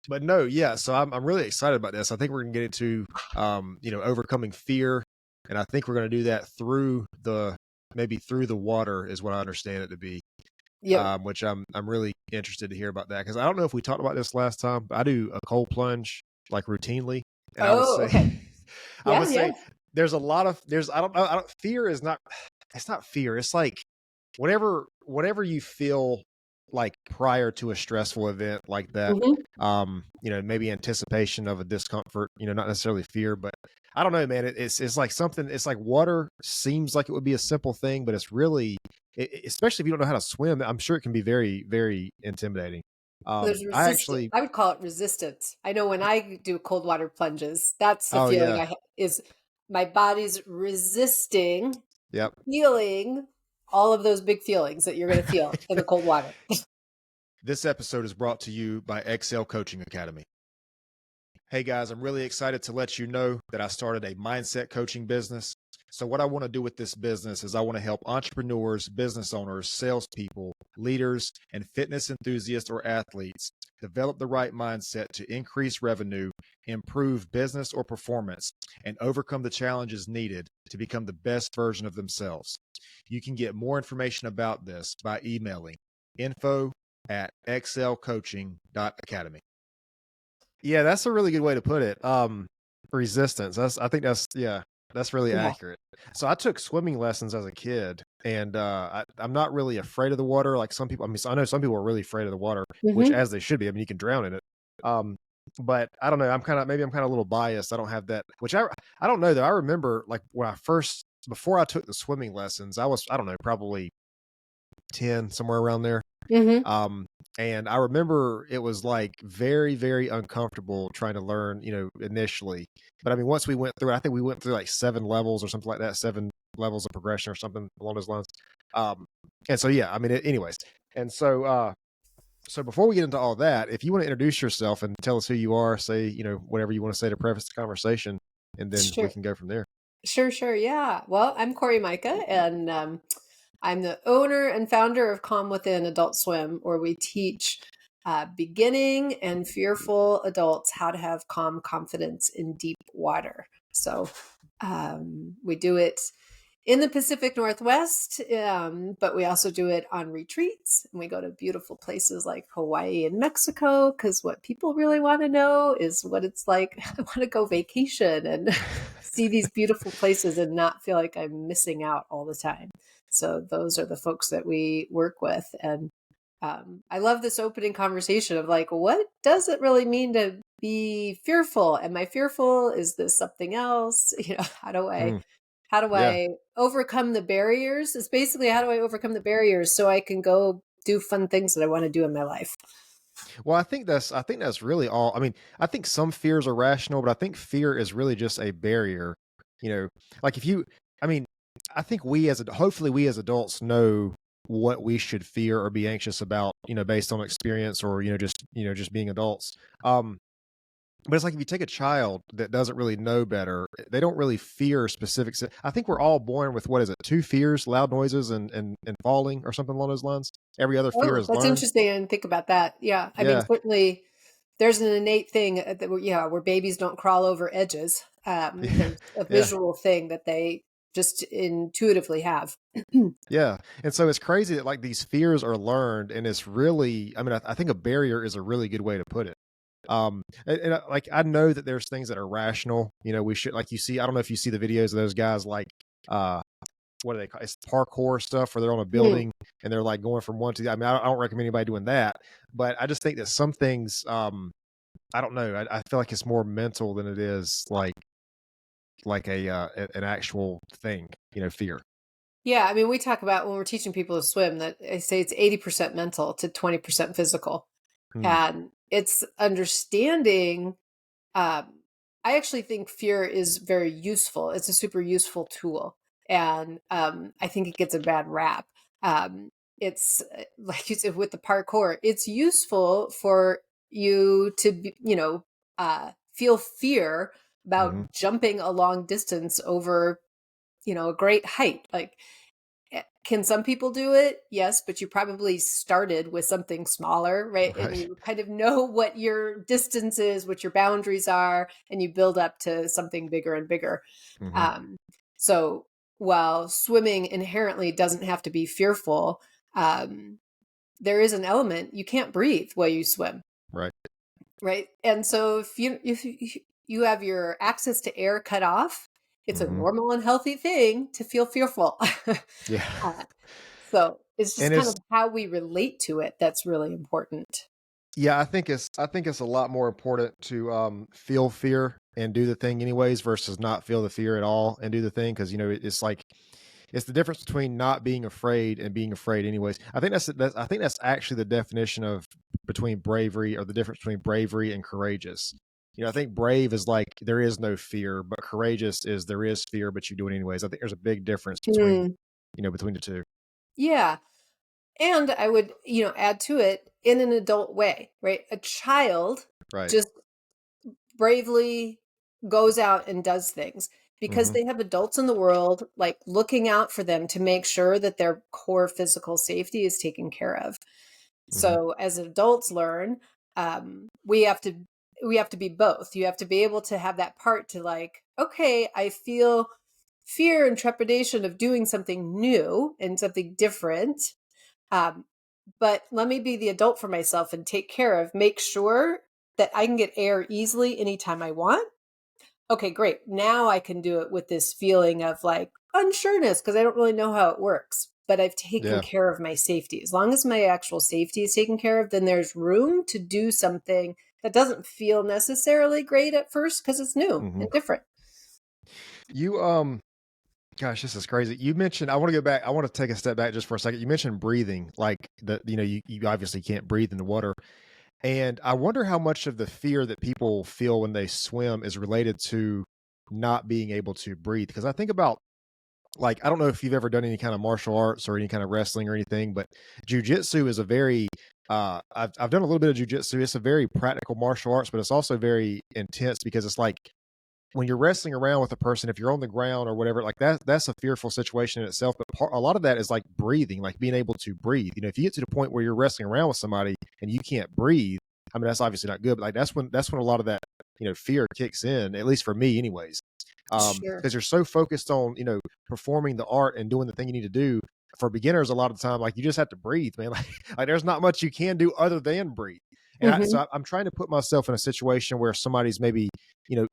but no, yeah. So I'm really excited about this. I think we're gonna get into overcoming fear, and I think we're gonna do that through the maybe through the water is what I understand it to be. Yep. Which I'm really interested to hear about that because I don't know if we talked about this last time, but I do a cold plunge like routinely, and I would Oh, say, okay. I Yeah, would yeah. say there's a lot of there's I don't fear is not it's not fear. It's like whatever you feel like prior to a stressful event like that, Hmm. maybe anticipation of a discomfort, not necessarily fear, but I don't know, man. It's like something. It's like water seems like it would be a simple thing, but it's really, especially if you don't know how to swim. I'm sure it can be very, very intimidating. There's I resistance. actually, I would call it resistance. I know when I do cold water plunges, that's the oh feeling yeah, I is my body's resisting yep. feeling all of those big feelings that you're going to feel in the cold water. This episode is brought to you by Excel Coaching Academy. Hey guys, I'm really excited to let you know that I started a mindset coaching business. So, what I want to do with this business is I want to help entrepreneurs, business owners, salespeople, leaders, and fitness enthusiasts or athletes develop the right mindset to increase revenue, improve business or performance, and overcome the challenges needed to become the best version of themselves. You can get more information about this by emailing info@excelcoaching.academy. Yeah, that's a really good way to put it. Resistance. I think that's really Yeah. accurate. So I took swimming lessons as a kid, and I'm not really afraid of the water like some people. I mean, I know some people are really afraid of the water, which Hmm. as they should be. I mean, you can drown in it. Um, but I don't know. I'm kind of a little biased. I don't have that. Which I don't know though. I remember like when I first before I took the swimming lessons, I don't know, probably 10 somewhere around there. Hmm. Um, and I remember it was like very, very uncomfortable trying to learn, initially. But I mean, once we went through, I think we went through like 7 levels or something like that, 7 levels of progression or something along those lines. Um, and so, yeah, I mean, anyways. And so before we get into all that, if you want to introduce yourself and tell us who you are, say, whatever you want to say to preface the conversation, and then we Sure. can go from there. Sure, sure. Yeah. Well, I'm Cori Myka, and I'm the owner and founder of Calm Within Adult Swim, where we teach beginning and fearful adults how to have calm confidence in deep water. So we do it in the Pacific Northwest, but we also do it on retreats. And we go to beautiful places like Hawaii and Mexico because what people really want to know is what it's like. I want to go vacation and see these beautiful places and not feel like I'm missing out all the time. So those are the folks that we work with. And I love this opening conversation of like, what does it really mean to be fearful? Am I fearful? Is this something else? Mm, how do yeah. I overcome the barriers? It's basically how do I overcome the barriers so I can go do fun things that I want to do in my life. Well, I think that's really all. I mean, I think some fears are rational, but I think fear is really just a barrier. You know, like if you, I mean, I think hopefully we as adults know what we should fear or be anxious about, based on experience or just being adults. Um, but it's like if you take a child that doesn't really know better, they don't really fear specific. I think we're all born with what is it? Two fears: loud noises and falling, or something along those lines. Every other fear Oh, is that's learned. interesting. I didn't think about that. Yeah. I mean, Yeah, certainly there's an innate thing where babies don't crawl over edges. There's a yeah. visual thing that they just intuitively have. Yeah, and so it's crazy that like these fears are learned, and it's really, I mean, I think a barrier is a really good way to put it. Like I know that there's things that are rational. We should like you see. I don't know if you see the videos of those guys like uh, what do they call it? It's parkour stuff where they're on a Hmm. building and they're like going from one to the. I mean, I don't recommend anybody doing that, but I just think that some things, I don't know. I feel like it's more mental than it is like an actual thing. Fear. Yeah, I mean, we talk about when we're teaching people to swim that I say it's 80% mental to 20% physical. Hmm. And it's understanding. Um, I actually think fear is very useful. It's a super useful tool. And I think it gets a bad rap. It's like you said with the parkour, it's useful for you to, feel fear Hmm. about jumping a long distance over, a great height. Like, Can some people do it? Yes, but you probably started with something smaller, right? And Right. you kind of know what your distance is, what your boundaries are, and you build up to something bigger and bigger. Hmm. Um, so while swimming inherently doesn't have to be fearful, um, there is an element you can't breathe while you swim, Right. right? And so if you have your access to air cut off, it's a Hmm. normal and healthy thing to feel fearful. Yeah. uh, so it's just And kind it's, of how we relate to it that's really important. yeah, I think it's a lot more important to feel fear and do the thing anyways versus not feel the fear at all and do the thing, because it's like it's the difference between not being afraid and being afraid anyways. I think that's actually the definition of between bravery, or the difference between bravery and courageous. I think brave is like there is no fear, but courageous is there is fear, but you do it anyways. I think there's a big difference between Mm, between the two. yeah. And I would, add to it in an adult way, right? A child Right. just bravely goes out and does things because Hmm. they have adults in the world like looking out for them to make sure that their core physical safety is taken care of. Hmm. So as adults learn, we have to be both. You have to be able to have that part to like, okay, I feel fear and trepidation of doing something new and something different. Um, but let me be the adult for myself and make sure that I can get air easily anytime I want. Okay, great. Now I can do it with this feeling of like unsureness because I don't really know how it works, but I've taken Yeah. care of my safety. As long as my actual safety is taken care of, then there's room to do something that doesn't feel necessarily great at first because it's new Hmm. and different. You Gosh, this is crazy. You mentioned, I want to go back. I want to take a step back just for a second. You mentioned breathing, like you obviously can't breathe in the water. And I wonder how much of the fear that people feel when they swim is related to not being able to breathe. Because I think about, like, I don't know if you've ever done any kind of martial arts or any kind of wrestling or anything, but jujitsu is a very, I've done a little bit of jujitsu. It's a very practical martial arts, but it's also very intense because it's like, when you're wrestling around with a person, if you're on the ground or whatever, like that's a fearful situation in itself. But a lot of that is like breathing, like being able to breathe. If you get to the point where you're wrestling around with somebody and you can't breathe, I mean, that's obviously not good. But like that's when a lot of that fear kicks in. At least for me, anyways, Sure. because you're so focused on performing the art and doing the thing you need to do. For beginners, a lot of the time, like you just have to breathe, man. Like there's not much you can do other than breathe. And Hmm. I'm trying to put myself in a situation where somebody's maybe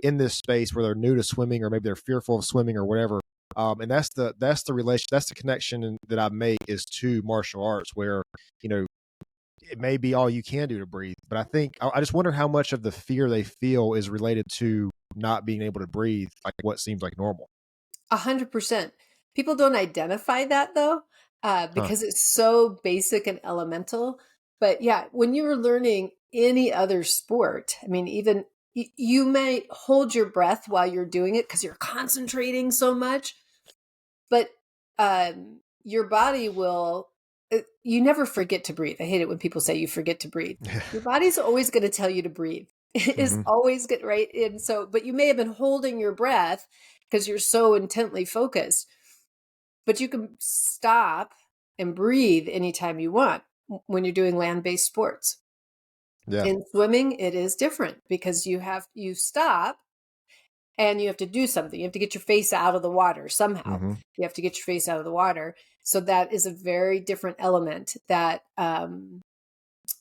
in this space where they're new to swimming, or maybe they're fearful of swimming or whatever. And that's the relation, that's the connection that I make is to martial arts, where you know it may be all you can do to breathe. But I just wonder how much of the fear they feel is related to not being able to breathe, like what seems like normal. 100%. People don't identify that though, Huh. because it's so basic and elemental. But yeah, when you're learning any other sport, I mean, even you might hold your breath while you're doing it because you're concentrating so much, but your body will. You never forget to breathe. I hate it when people say you forget to breathe. Your body's always going to tell you to breathe. It is Hmm. always good, right? And so, but you may have been holding your breath because you're so intently focused, but you can stop and breathe anytime you want when you're doing land-based sports. Yeah. In swimming, it is different because you stop and you have to do something. You have to get your face out of the water somehow. Hmm. You have to get your face out of the water. So that is a very different element that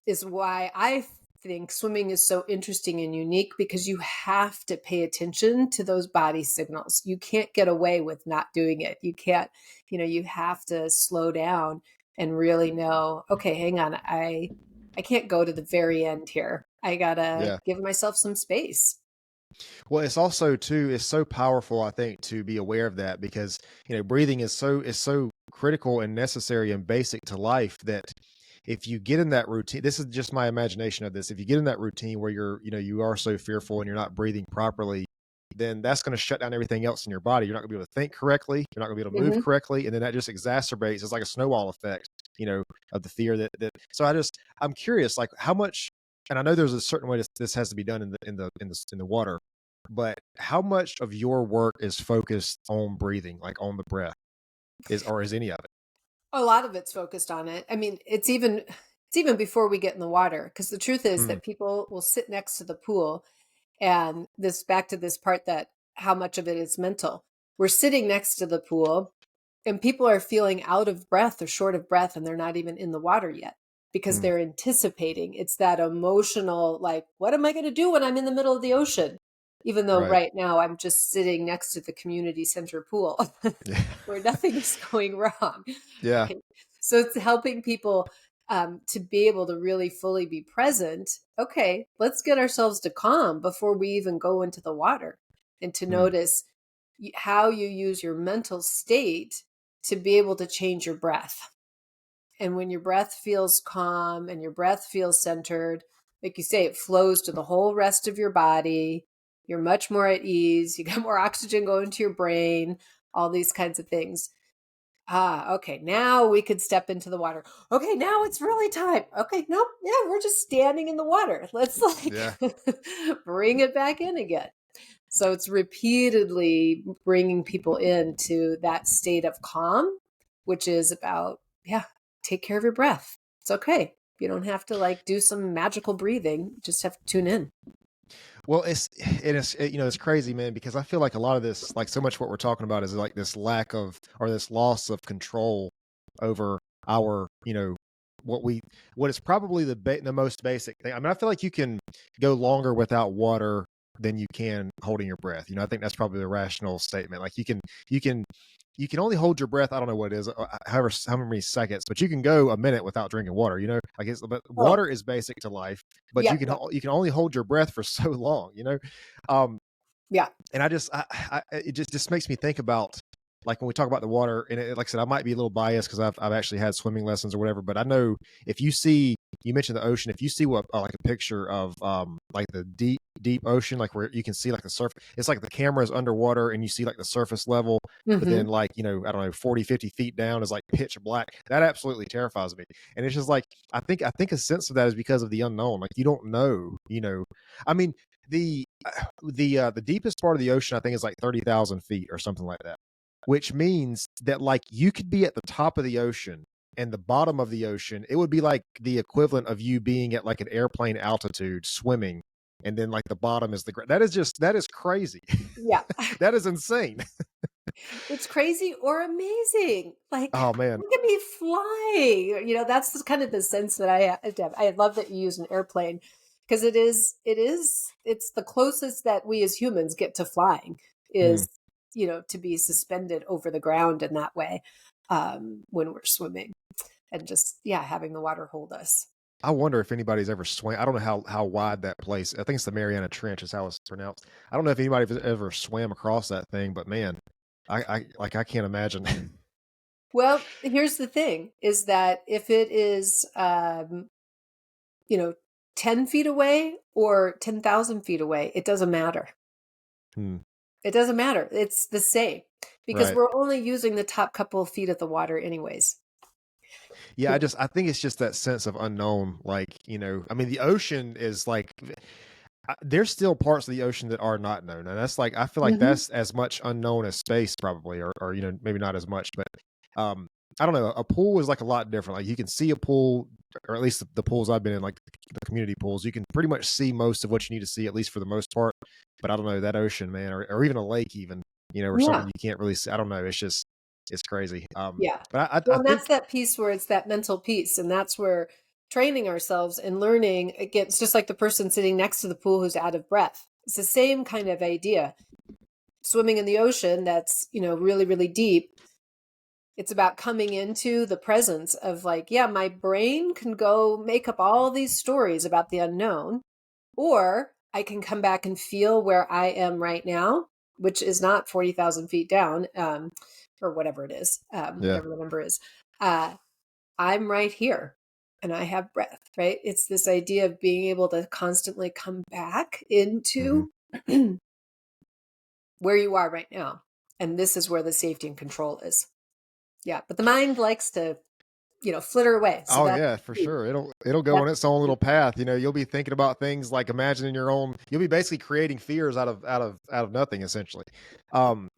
is why I think swimming is so interesting and unique because you have to pay attention to those body signals. You can't get away with not doing it. You can't, you have to slow down and really know, okay, hang on, I can't go to the very end here. I got to Yeah. give myself some space. Well, it's also too, it's so powerful, I think, to be aware of that, because breathing is so critical and necessary and basic to life, that if you get in that routine, this is just my imagination of this. If you get in that routine where you are so fearful and you're not breathing properly, then that's going to shut down everything else in your body. You're not going to be able to think correctly. You're not going to be able to move Hmm. correctly. And then that just exacerbates. It's like a snowball effect, of the fear so I'm curious, like how much, and I know there's a certain way this has to be done in the water, but how much of your work is focused on breathing, like on the breath, is any of it? A lot of it's focused on it. I mean, it's even before we get in the water, because the truth is Mm, that people will sit next to the pool, and this back to this part that how much of it is mental. We're sitting next to the pool and people are feeling out of breath or short of breath and they're not even in the water yet because mm, they're anticipating. It's that emotional, like, what am I going to do when I'm in the middle of the ocean? Even though right. right now I'm just sitting next to the community center pool Yeah. where nothing is going wrong. Yeah. Right. So it's helping people to be able to really fully be present. Okay, let's get ourselves to calm before we even go into the water, and to Mm, notice how you use your mental state to be able to change your breath. And when your breath feels calm and your breath feels centered, like you say, it flows to the whole rest of your body. You're much more at ease. You got more oxygen going to your brain, all these kinds of things. Okay, now we could step into the water. Okay, now it's really time. Okay, nope, yeah, we're just standing in the water. Let's like yeah. bring it back in again. So it's repeatedly bringing people into that state of calm, which is about, yeah, take care of your breath. It's okay. You don't have to like do some magical breathing. You just have to tune in. Well, it's crazy, man, because I feel like a lot of this, like so much what we're talking about is like this lack of or this loss of control over our, what is probably the most basic thing. I mean, I feel like you can go longer without water than you can holding your breath. I think that's probably the rational statement. Like you can you can only hold your breath. I don't know what it is, however, how many seconds, but you can go a minute without drinking water. But Oh, water is basic to life, but yep, yep, you can only hold your breath for so long. Um, yeah. and it just makes me think about like when we talk about the water, and like I said, I might be a little biased because I've actually had swimming lessons or whatever, but I know if you see, you mentioned the ocean, if you see what like a picture of like the deep ocean, like where you can see like the surface, it's like the camera is underwater and you see like the surface level, but then Hmm. like, I don't know, 40-50 feet down is like pitch black. That absolutely terrifies me. And it's just like I think a sense of that is because of the unknown. Like you don't know, I mean, the the deepest part of the ocean I think is like 30,000 feet or something like that, which means that like you could be at the top of the ocean and the bottom of the ocean, it would be like the equivalent of you being at like an airplane altitude swimming, and then like the bottom is that is crazy. Yeah. That is insane. It's crazy or amazing. Like, Oh man. look at me fly. That's the kind of the sense that I love that you use an airplane, because it's the closest that we as humans get to flying Hmm. is, to be suspended over the ground in that way, when we're swimming, and just, yeah, having the water hold us. I wonder if anybody's ever swam. I don't know how wide that place. I think it's the Mariana Trench is how it's pronounced. I don't know if anybody ever swam across that thing, but man, I can't imagine. Well, here's the thing is that if it is, you know, 10 feet away or 10,000 feet away, it doesn't matter. Hmm. It doesn't matter. It's the same because Right. we're only using the top couple of feet of the water anyways. Yeah, You know? I think it's just that sense of unknown. Like, I mean, the ocean is like there's still parts of the ocean that are not known, and that's like I feel like Mhm. that's as much unknown as space probably, or maybe not as much, but um, I don't know. A pool is like a lot different. Like you can see a pool, or at least the pools I've been in, like the community pools, you can pretty much see most of what you need to see, at least for the most part. But I don't know that ocean, man, or even a lake, even or something Yeah. you can't really see. I don't know. It's crazy. Yeah. But I Well, and that's think. that piece where it's that mental piece. And that's where training ourselves and learning, again, it's just like the person sitting next to the pool who's out of breath. It's the same kind of idea. Swimming in the ocean that's, really, really deep. It's about coming into the presence of, like, yeah, my brain can go make up all these stories about the unknown, or I can come back and feel where I am right now, which is not 40,000 feet down, or whatever it is, Yeah. whatever the number is. Uh, I'm right here and I have breath, right? It's this idea of being able to constantly come back Hmm. into where you are right now. And this is where the safety and control is. Yeah. But the mind likes to, flitter away. So Oh yeah, for sure. It'll go on that's, its own little path. You'll be thinking about things like imagining your own. You'll be basically creating fears out of nothing essentially. Um,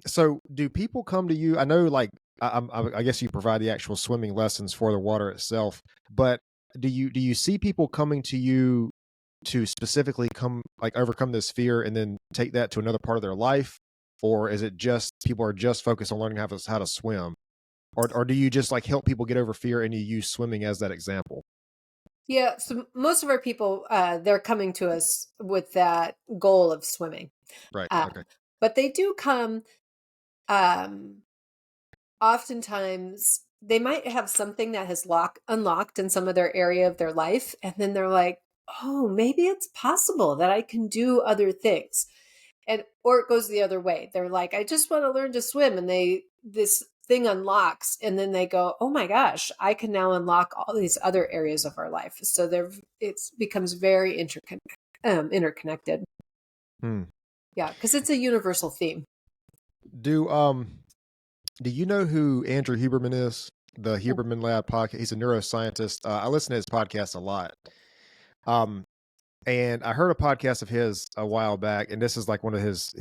so do people come to you? I know like I guess you provide the actual swimming lessons for the water itself, but do you see people coming to you to specifically overcome this fear and then take that to another part of their life? Or is it just people are just focused on learning how to swim? Or do you just like help people get over fear and you use swimming as that example? Yeah, so most of our people, they're coming to us with that goal of swimming. Right. Uh, Okay. but they do come, um, oftentimes they might have something that has unlocked in some other area of their life, and then they're like, "Oh, maybe it's possible that I can do other things." And or it goes the other way. They're like, "I just want to learn to swim," and this thing unlocks, and then they go, "Oh my gosh, I can now unlock all these other areas of our life." So it becomes very interconnected. Hmm. Yeah, because it's a universal theme. Do do you know who Andrew Huberman is? The Huberman Lab podcast. He's a neuroscientist. I listen to his podcast a lot. Um, and I heard a podcast of his a while back, and this is like one of his.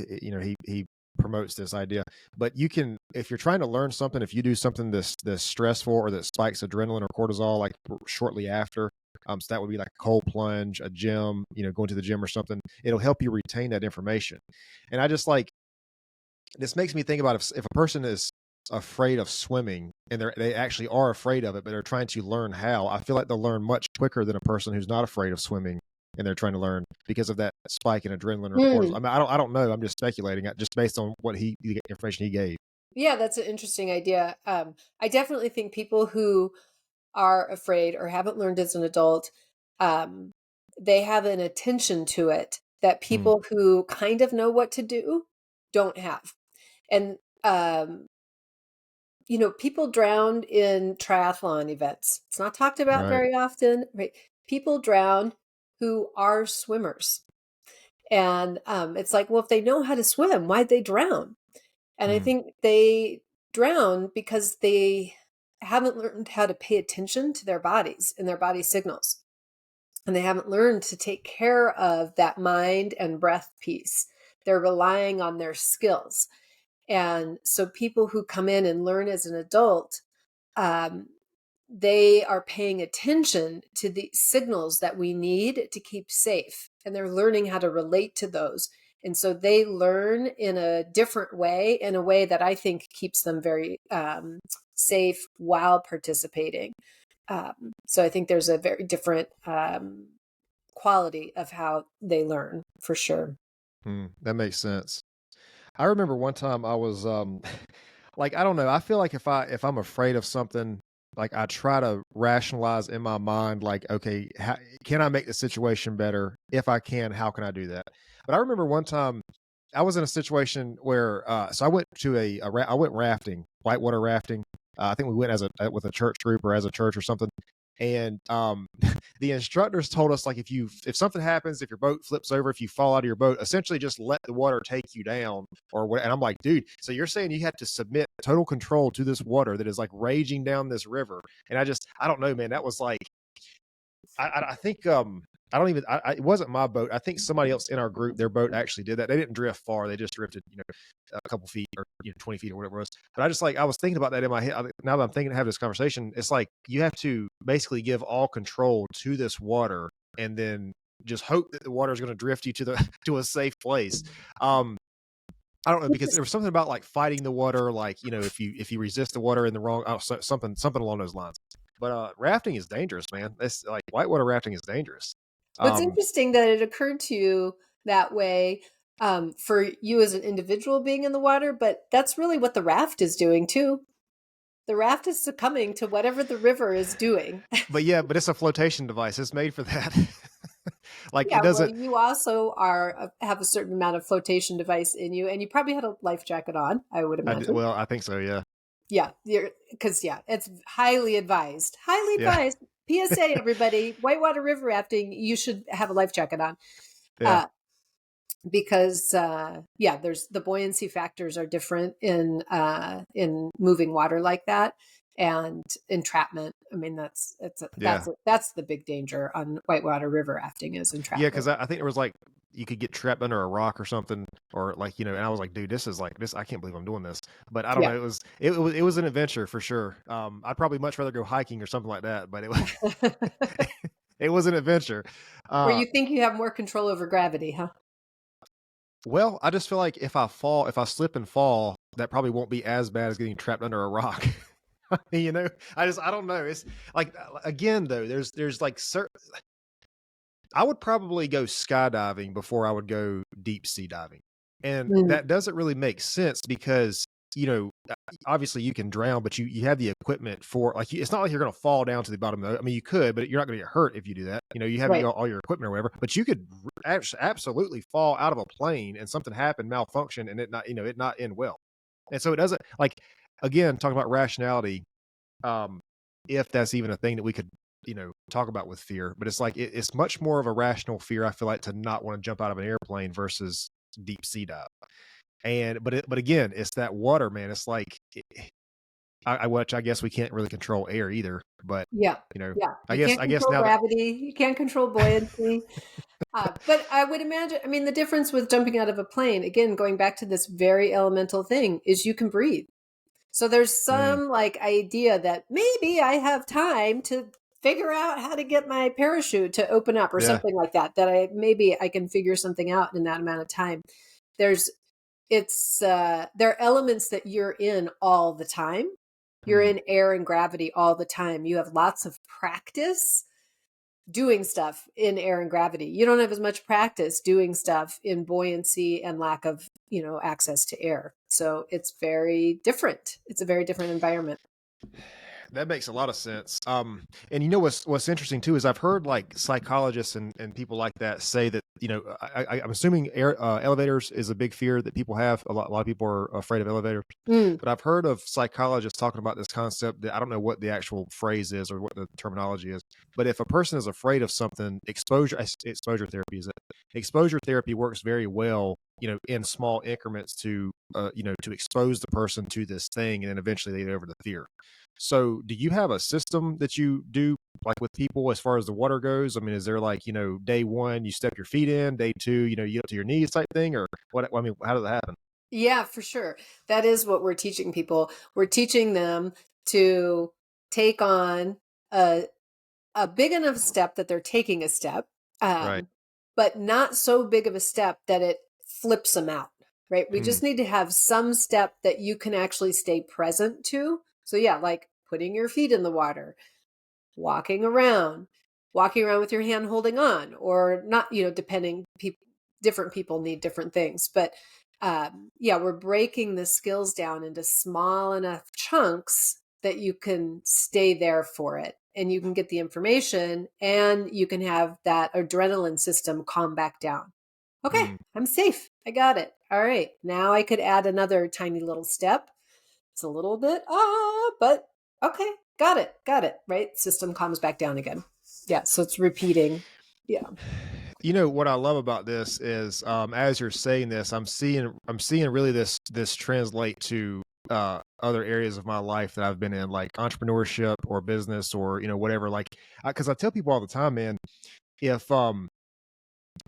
He promotes this idea. But you can, if you're trying to learn something, if you do something that's stressful or that spikes adrenaline or cortisol, like shortly after. So that would be like a cold plunge, a gym, going to the gym or something. It'll help you retain that information. And I just like this makes me think about if a person is afraid of swimming and they actually are afraid of it, but they're trying to learn how, I feel like they'll learn much quicker than a person who's not afraid of swimming and they're trying to learn because of that spike in adrenaline or cortisol. I Mm. mean, I don't know. I'm just speculating just based on the information he gave. Yeah, that's an interesting idea. I definitely think people who are afraid or haven't learned as an adult, um, they have an attention to it that Hmm. people who kind of know what to do don't have. And, people drown in triathlon events. It's not talked about Right. very often, right? People drown who are swimmers. And it's like, well, if they know how to swim, why'd they drown? And I Hmm. think they drown because they haven't learned how to pay attention to their bodies and their body signals. And they haven't learned to take care of that mind and breath piece. They're relying on their skills. And so people who come in and learn as an adult, um, they are paying attention to the signals that we need to keep safe. And they're learning how to relate to those. And so they learn in a different way, in a way that I think keeps them very safe while participating. So I think there's a very different quality of how they learn for sure. Hmm. That makes sense. I remember one time I was like I don't know, I feel like if I'm afraid of something, like I try to rationalize in my mind like okay, how, can I make the situation better? If I can, how can I do that? But I remember one time I was in a situation where so I went to I went rafting, whitewater rafting. I think we went as a with a church group or as a church or something. And the instructors told us like if something happens, if your boat flips over, if you fall out of your boat, essentially just let the water take you down or what. And I'm like, dude, so you're saying you have to submit total control to this water that is like raging down this river? And I don't know, man. That was like I think I don't even it wasn't my boat. I think somebody else in our group, their boat actually did that. They didn't drift far. They just drifted, a couple feet or 20 feet or whatever it was. But I was thinking about that in my head. Now that I'm thinking to have this conversation, it's like you have to basically give all control to this water and then just hope that the water is going to drift you to the to a safe place. Um, I don't know because there was something about like fighting the water, like if you resist the water in the wrong, something along those lines. But rafting is dangerous, man. It's like whitewater rafting is dangerous. What's Um, interesting that it occurred to you that way, for you as an individual being in the water, but that's really what the raft is doing too. The raft is succumbing to whatever the river is doing. but yeah, but it's a flotation device. It's made for that. Like it Yeah, well, doesn't. you also have a certain amount of flotation device in you, and you probably had a life jacket on, I would imagine. Well, I think so. Yeah, Yeah, because it's highly advised. Highly yeah, advised. PSA, everybody, whitewater river rafting, you should have a life jacket on. yeah, Uh, because there's the buoyancy factors are different in moving water like that, and entrapment. I mean, yeah, that's the big danger on whitewater river rafting is yeah. entrapment. Because I think there was like you could get trapped under a rock or something, or like, and I was like, dude, this is like this. I can't believe I'm doing this. But I don't Yeah. know. It was an adventure for sure. I'd probably much rather go hiking or something like that. But it was it was an adventure. Where Uh, you think you have more control over gravity, huh? well, I just feel like if I slip and fall, that probably won't be as bad as getting trapped under a rock. I don't know. It's like again though, there's like certain I would probably go skydiving before I would go deep sea diving. And Mm, that doesn't really make sense because, obviously you can drown, but you have the equipment for like it's not like you're going to fall down to the bottom of the, I mean, you could, but you're not going to get hurt if you do that. You have right. all your equipment or whatever, but you could absolutely fall out of a plane and something happen, malfunction, and it not end well. And so it doesn't like, again, talking about rationality, um, if that's even a thing that we could, talk about with fear. But it's like it's much more of a rational fear. I feel like to not want to jump out of an airplane versus deep sea dive. But again, it's that water, man. It's like which I guess we can't really control air either. But Yeah. you know, Yeah. I You guess can't I guess control now that gravity. You can't control buoyancy. But I would imagine, I mean, the difference with jumping out of a plane, again, going back to this very elemental thing, is you can breathe. So there's mm, some like idea that maybe I have time to figure out how to get my parachute to open up or yeah, something like that, that maybe I can figure something out in that amount of time. There's, there are elements that you're in all the time. You're mm, in air and gravity all the time. You have lots of practice doing stuff in air and gravity. You don't have as much practice doing stuff in buoyancy and lack of, access to air. So it's very different. It's a very different environment. that makes a lot of sense. And what's interesting too is I've heard like psychologists and people like that say that I'm assuming elevators is a big fear that people have. A lot of people are afraid of elevators. Mm, But I've heard of psychologists talking about this concept that I don't know what the actual phrase is or what the terminology is. But if a person is afraid of something, exposure therapy is it. Exposure therapy works very well, in small increments to expose the person to this thing, and then eventually they get over the fear. So, do you have a system that you do like with people as far as the water goes? I mean, is there like, day one you step your feet in, day two, you get up to your knees type thing, or what? I mean, how does that happen? yeah, for sure. That is what we're teaching people. We're teaching them to take on a, a big enough step that they're taking a step, Right. um, but not so big of a step that it flips them out, right? We Mm, just need to have some step that you can actually stay present to. So, yeah, like putting your feet in the water, walking around, walking around with your hand holding on, or not, depending, different people need different things. But yeah, we're breaking the skills down into small enough chunks that you can stay there for it and you can get the information and you can have that adrenaline system calm back down. Okay, mm. I'm safe. I got it. All right. Now I could add another tiny little step. It's a little bit, but okay, got it. Got it. Right. System calms back down again. Yeah. So it's repeating. Yeah. What I love about this is, as you're saying this, I'm seeing really this translate to other areas of my life that I've been in, like entrepreneurship or business or whatever. Like, because I tell people all the time, man, if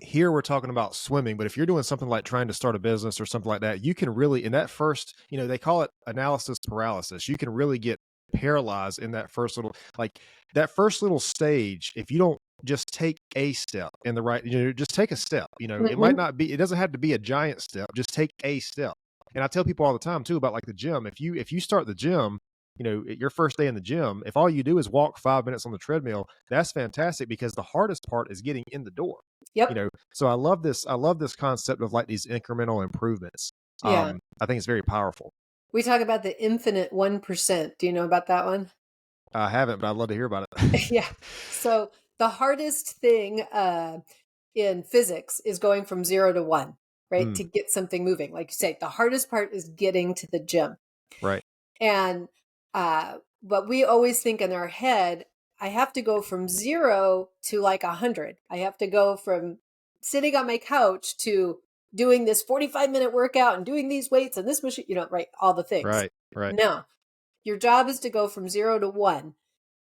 here we're talking about swimming, but if you're doing something like trying to start a business or something like that, you can really in that first, they call it analysis paralysis. You can really get paralyzed in that first little like that first little stage if you don't just take a step in the right, just take a step. It might Hmm. not be, it doesn't have to be a giant step, just take a step. And I tell people all the time too about like the gym. If you start the gym, your first day in the gym, if all you do is walk 5 minutes on the treadmill, that's fantastic because the hardest part is getting in the door. Yep. So I love this concept of like these incremental improvements. Yeah. I think it's very powerful. We talk about the infinite 1%. Do you know about that one? I haven't, but I'd love to hear about it. Yeah. So the hardest thing in physics is going from 0 to 1, right? Mm, To get something moving. Like you say, the hardest part is getting to the gym. right, And but we always think in our head, I have to go from 0 to like 100. I have to go from sitting on my couch to doing this 45-minute workout and doing these weights and this machine, right? All the things. right, right. No, your job is to go from 0 to 1.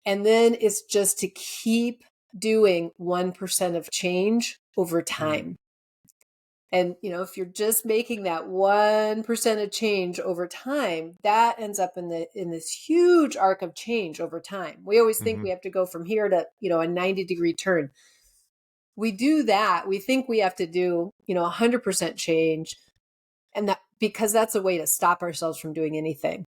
And then it's just to keep doing 1% of change over Mm, time. And, if you're just making that 1% of change over time, that ends up in this huge arc of change over time. We always think Hmm. we have to go from here to, a 90-degree turn. We do that. We think we have to do, 100% change. And that, because that's a way to stop ourselves from doing anything.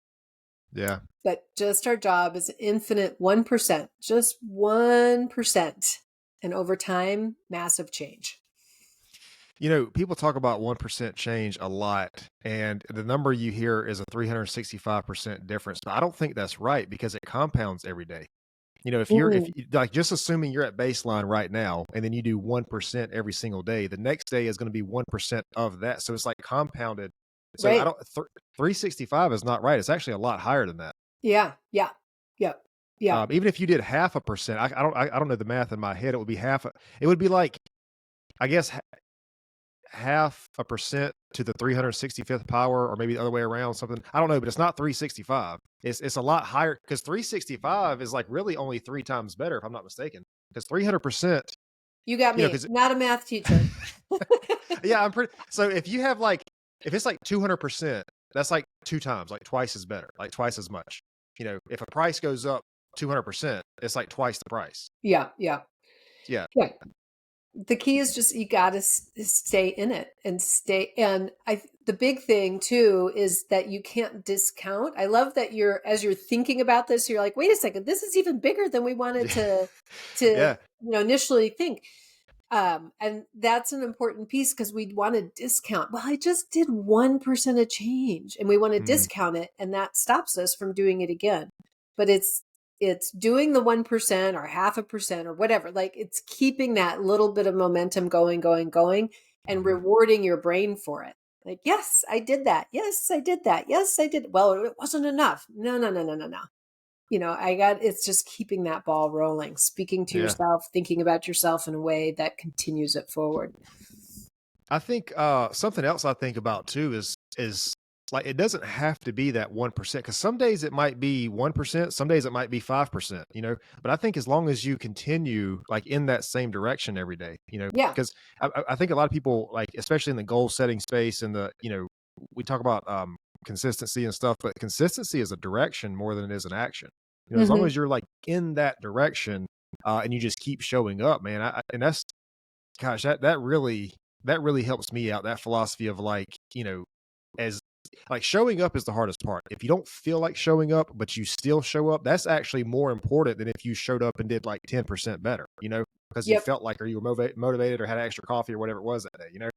Yeah. But just our job is infinite 1%, just 1%. And over time, massive change. People talk about 1% change a lot, and the number you hear is a 365% difference. But I don't think that's right because it compounds every day. If Mm, like just assuming you're at baseline right now and then you do 1% every single day, the next day is going to be 1% of that. So it's like compounded. So I right. don't, 365 is not right. It's actually a lot higher than that. Yeah. Yeah. Yeah. Yeah. Even if you did half a percent, I don't know the math in my head. It would be it would be like, I guess, half a percent to the 365th power, or maybe the other way around, something. I don't know, but it's not 365. It's a lot higher because 365 is like really only three times better, if I'm not mistaken. Because 300%, You got me. because Not a math teacher. yeah, I'm pretty. So if it's like 200%, that's like two times, like twice as better, like twice as much. If a price goes up 200%, it's like twice the price. Yeah. Yeah. Yeah. Yeah. The key is just you got to stay in it and stay. And the big thing too is that you can't discount. I love that as you're thinking about this, you're like, wait a second, this is even bigger than we wanted Yeah. to Yeah. initially think. And that's an important piece because we want to discount. Well, I just did 1% of change, and we want to Mhm. discount it, and that stops us from doing it again. But it's doing the 1% or half a percent or whatever. Like it's keeping that little bit of momentum going, going, going, and Mhm. rewarding your brain for it. Like, yes, I did that. Yes, I did that. Yes, I did. Well, it wasn't enough. No, no, no, no, no, no. It's just keeping that ball rolling, speaking to Yeah. yourself, thinking about yourself in a way that continues it forward. I think something else I think about too is like it doesn't have to be that 1% because some days it might be 1%, some days it might be 5%. But I think as long as you continue like in that same direction every day, Yeah. because I think a lot of people like especially in the goal setting space and we talk about consistency and stuff, but consistency is a direction more than it is an action. As long Hmm. as you're like in that direction and you just keep showing up, man. And that's gosh, that really helps me out. That philosophy of like, as like showing up is the hardest part. If you don't feel like showing up, but you still show up, that's actually more important than if you showed up and did like 10% better, because you Yep. felt like or you were motivated or had extra coffee or whatever it was that day.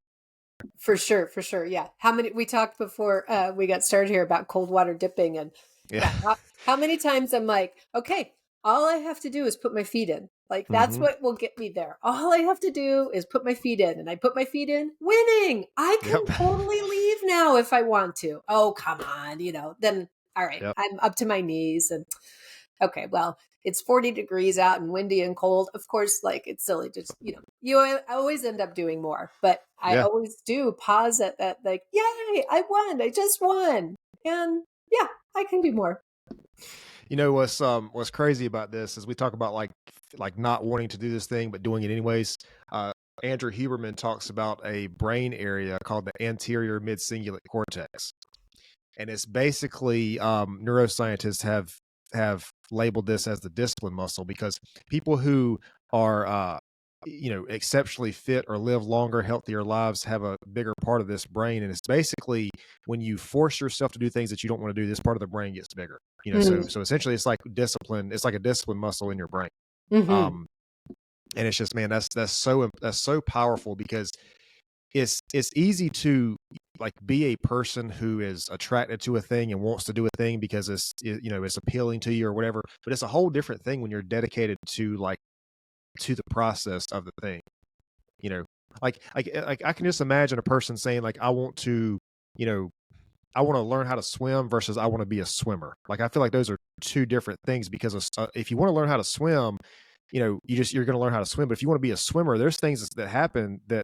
For sure. For sure. Yeah. We talked before we got started here about cold water dipping, and Yeah. yeah, how many times I'm like, okay, all I have to do is put my feet in. Like that's Hmm. what will get me there. All I have to do is put my feet in, and I put my feet in, winning. I can Yep. totally leave now if I want to. Oh, come on, then all right, Yep. I'm up to my knees, and okay, well, it's 40 degrees out and windy and cold. Of course, like it's silly. Just, I always end up doing more, but I Yeah. always do pause at that, like, yay, I won. I just won. And yeah, I can do more. What's crazy about this is we talk about like not wanting to do this thing but doing it anyways. Uh, Andrew Huberman talks about a brain area called the anterior mid-cingulate cortex, and it's basically neuroscientists have labeled this as the discipline muscle because people who are exceptionally fit or live longer healthier lives have a bigger part of this brain, and it's basically when you force yourself to do things that you don't want to do, this part of the brain gets bigger. Mm-hmm. So essentially it's like discipline, it's like a discipline muscle in your brain. Mm-hmm. um and it's just, man, that's so powerful because it's easy to like be a person who is attracted to a thing and wants to do a thing because it's appealing to you or whatever, but it's a whole different thing when you're dedicated to the process of the thing. you know like I can just imagine a person saying like you know I want to learn how to swim versus I want to be a swimmer. Like I feel like those are two different things because if you want to learn how to swim, you're going to learn how to swim. But if you want to be a swimmer, there's things that happen that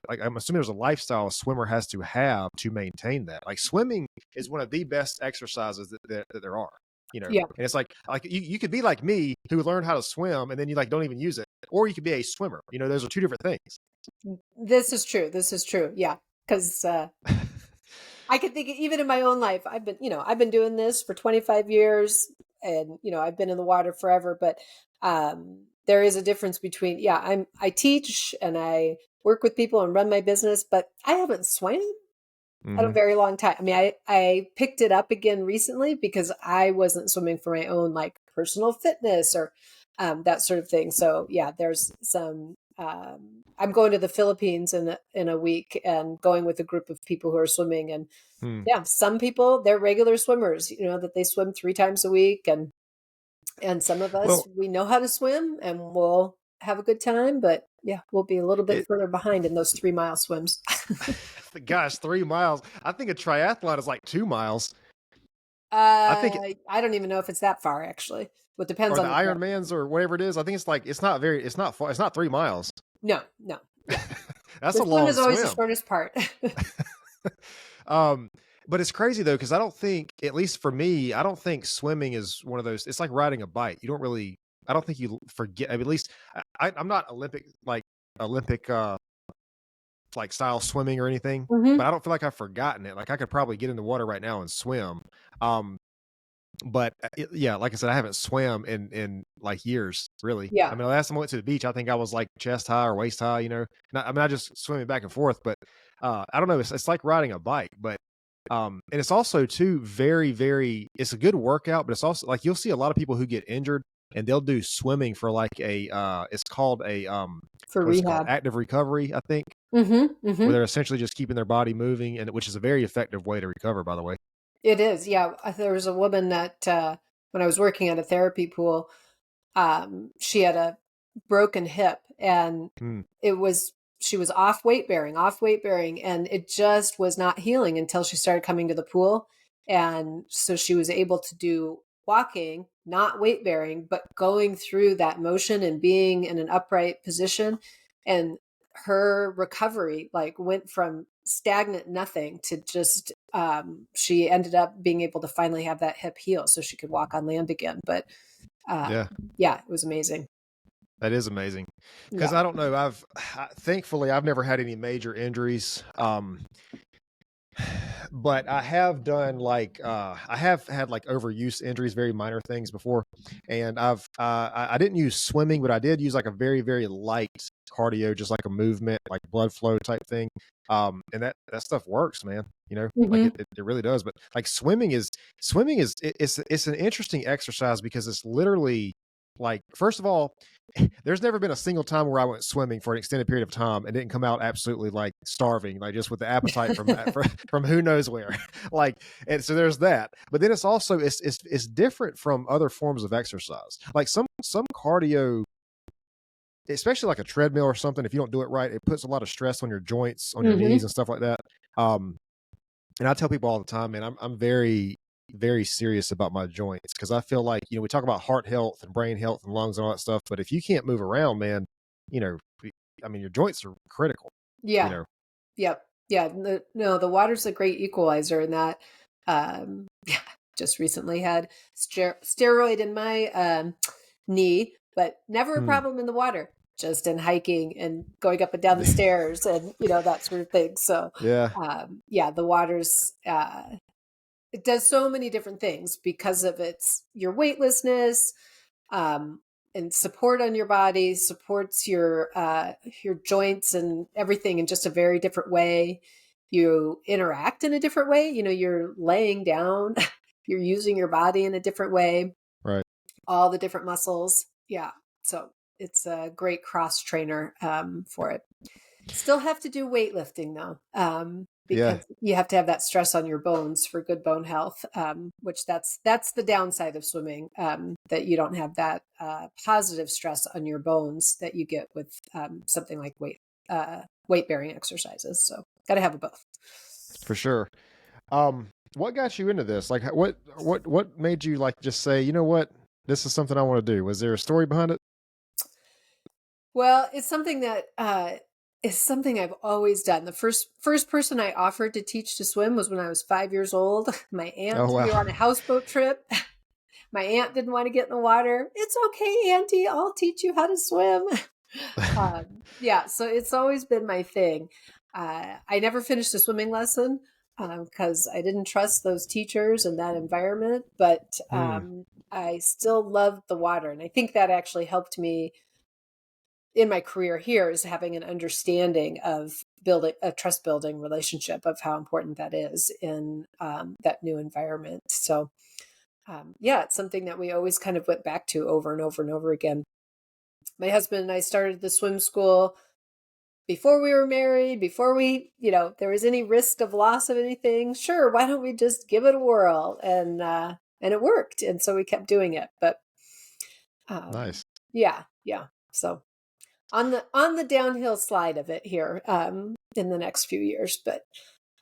like I'm assuming there's a lifestyle a swimmer has to have to maintain that. Like swimming is one of the best exercises that there are. Yeah. And it's like you could be like me who learned how to swim and then you like don't even use it, or you could be a swimmer. Those are two different things. This is true. This is true. Yeah. Because I can think even in my own life, I've been doing this for 25 years and, I've been in the water forever, but there is a difference between, yeah, I teach and I work with people and run my business, but I haven't swam in a Hmm. very long time. I mean, I picked it up again recently because I wasn't swimming for my own like personal fitness or that sort of thing. So yeah, there's some. I'm going to the Philippines in a week and going with a group of people who are swimming. And Hmm. yeah, some people they're regular swimmers. That they swim 3 times a week, and some of us Well, we know how to swim and we'll have a good time. But yeah, we'll be a little bit it, further behind in those 3 mile swims. gosh, 3 miles. I think a triathlon is like 2 miles. I think, I don't even know if it's that far actually. Well, it depends or on the the track. Ironmans or whatever it is. I think it's like it's not far. It's not 3 miles. No, no. Yeah. That's The a swim long is always the swim. shortest part. um, but it's crazy though because I don't think, at least for me, I don't think swimming is one of those. It's like riding a bike. You don't really. I don't think you forget. I mean, at least I'm not Olympic like style swimming or anything, but Hmm. I don't feel like I've forgotten it. Like I could probably get in the water right now and swim. Um, but yeah, like I said, I haven't swam in like years, really. I Yeah. mean, the last time I went to the beach, I think I was like chest high or waist high. I mean, I just swimming back and forth, but I don't know. It's like riding a bike, but and it's also too very very. It's a good workout, but it's also like you'll see a lot of people who get injured and they'll do swimming for like it's called a For what is it called, rehab. active recovery, I think, Hmm. where Hmm. they're essentially just keeping their body moving, and which is a very effective way to recover, by the way. It is. Yeah. There was a woman that when I was working at a therapy pool, she had a broken hip and Mm, it was she was off weight bearing, and it just was not healing until she started coming to the pool. And so she was able to do walking, not weight bearing, but going through that motion and being in an upright position. And her recovery like went from stagnant nothing to just she ended up being able to finally have that hip heal so she could walk on land again. But uh, yeah. yeah, it was amazing. That is amazing, because Yeah. I don't know. Thankfully I've never had any major injuries. But I have done like I have had like overuse injuries, very minor things before, and I didn't use swimming, but I did use like a very very light cardio, just like a movement, like blood flow type thing. And that stuff works, man. Like Hmm. it really does. But like swimming is it's an interesting exercise because it's literally like, first of all, there's never been a single time where I went swimming for an extended period of time and didn't come out absolutely like starving, like just with the appetite from who knows where. Like, and so there's that. But then it's also it's different from other forms of exercise. Like some cardio, especially like a treadmill or something, if you don't do it right, it puts a lot of stress on your joints, on your knees Hmm. and stuff like that. Um, and I tell people all the time, man, I'm very very serious about my joints because I feel like we talk about heart health and brain health and lungs and all that stuff, but if you can't move around, man, you know, I mean, your joints are critical. You Yeah. know, Yep. Yeah. No, the water's a great equalizer in that. Yeah, just recently had steroid in my knee, but never a hmm. problem in the water, just in hiking and going up and down the stairs and, that sort of thing. So, Yeah, yeah, the water's, it does so many different things because of your weightlessness, um, and support on your body, supports your joints and everything in just a very different way. You interact in a different way. You're laying down, you're using your body in a different way, right. all the different muscles. Yeah. So it's a great cross trainer for it. Still have to do weightlifting though, Yeah, because you have to have that stress on your bones for good bone health. Which that's the downside of swimming. That you don't have that positive stress on your bones that you get with something like weight bearing exercises. So got to have a both. for sure. What got you into this? Like, what made you like just say, you know what, this is something I want to do? Was there a story behind it? Well, it's something that is something I've always done. The first person I offered to teach to swim was when I was 5 years old. My aunt, Oh we wow. were on a houseboat trip. My aunt didn't want to get in the water. It's okay, Auntie. I'll teach you how to swim. Yeah, so it's always been my thing. I never finished a swimming lesson because I didn't trust those teachers and that environment, but Hmm. I still loved the water. And I think that actually helped me in my career here is having an understanding of building a trust building relationship of how important that is in that new environment. So, yeah, it's something that we always kind of went back to over and over and over again. My husband and I started the swim school before we were married, before there was any risk of loss of anything. Sure, why don't we just give it a whirl? And it worked, and so we kept doing it. But Nice. yeah, yeah. So on the downhill slide of it here in the next few years, but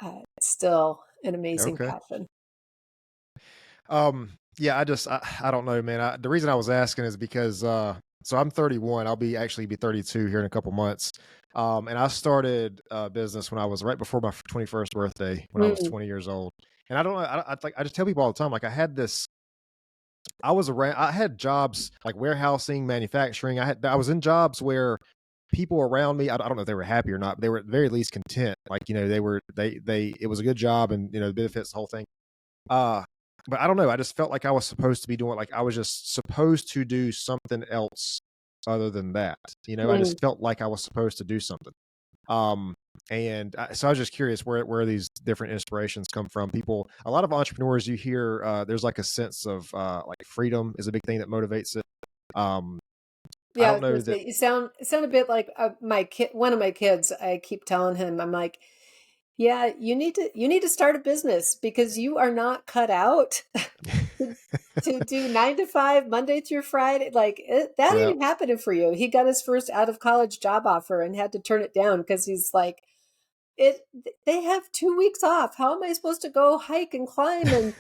it's still an amazing Okay. passion. Yeah, I don't know, man. The reason I was asking is because so I'm 31. I'll be 32 here in a couple months. And I started business when I was right before my 21st birthday, when I was Mm, 20 years old. And I don't know, I just tell people all the time, like I was around, I had jobs like warehousing, manufacturing. I was in jobs where people around me, I don't know if they were happy or not, but they were at the very least content. Like, it was a good job and, the benefits, the whole thing. Uh, but I don't know. I just felt like I was supposed to be doing like I was just supposed to do something else other than that. I mm. just felt like I was supposed to do something. Um, so I was just curious where these different inspirations come from. People, a lot of entrepreneurs, you hear there's like a sense of like freedom is a big thing that motivates it. Um, I Yeah, I don't was gonna know that. say you sound a bit like my kid. One of my kids, I keep telling him, I'm like, yeah, you need to start a business because you are not cut out to, to do 9 to 5 Monday through Friday. That Yeah, ain't happening for you. He got his first out of college job offer and had to turn it down because he's like, it. They have 2 weeks off. How am I supposed to go hike and climb and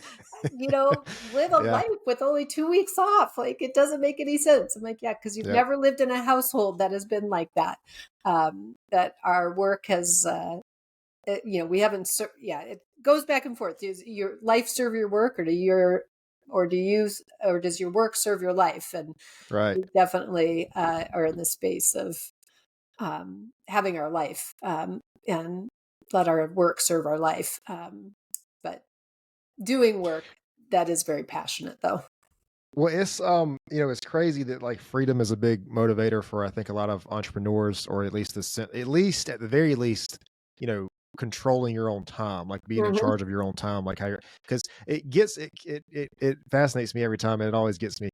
live a yeah, life with only 2 weeks off? Like it doesn't make any sense. I'm like, yeah, because you've yeah, never lived in a household that has been like that. That our work has we haven't yeah, it goes back and forth. Does your life serve your work, or does your work serve your life? And right. we definitely are in the space of having our life and let our work serve our life, but doing work that is very passionate though. Well, it's crazy that like freedom is a big motivator for I think a lot of entrepreneurs, or at least at the very least, you know, controlling your own time, like being in Hmm. charge of your own time, like how you're because it fascinates me every time, and it always gets me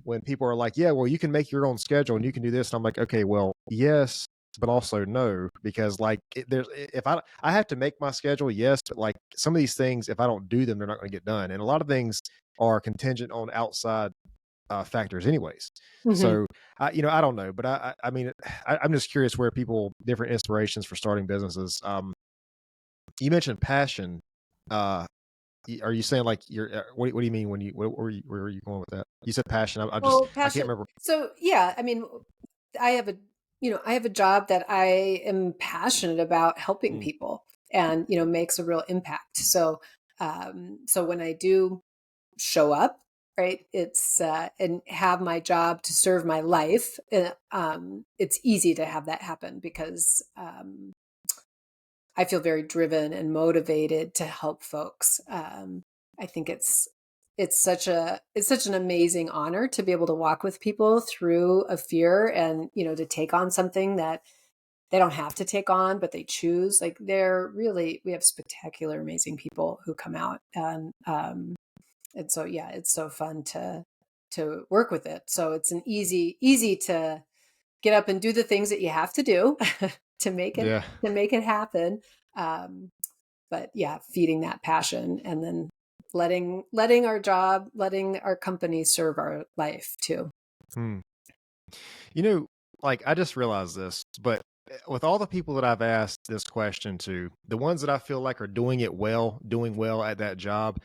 when people are like, yeah, well, you can make your own schedule and you can do this, and I'm like, okay, well, yes, but also no, because like if I have to make my schedule, yes, but like some of these things, if I don't do them, they're not going to get done, and a lot of things are contingent on outside factors anyways. Hmm. So I don't know, but I mean, I'm just curious where different inspirations for starting businesses. You mentioned passion. uh are you saying like what do you mean when where are you going with that? You said passion. Well, I can't passion. remember. So yeah, I mean, I have a I have a job that I am passionate about helping Mm, people and makes a real impact. So so when I do show up, right, it's and have my job to serve my life, it's easy to have that happen because I feel very driven and motivated to help folks. I think it's such an amazing honor to be able to walk with people through a fear and to take on something that they don't have to take on but they choose. Like we have spectacular amazing people who come out, and so yeah, it's so fun to work with it. So it's an easy to get up and do the things that you have to do to make it yeah. happen. Um, but yeah, feeding that passion and then letting our job, letting our company serve our life too. Hmm. You know, like I just realized this, but with all the people that I've asked this question to, the ones that I feel like are doing well at that job,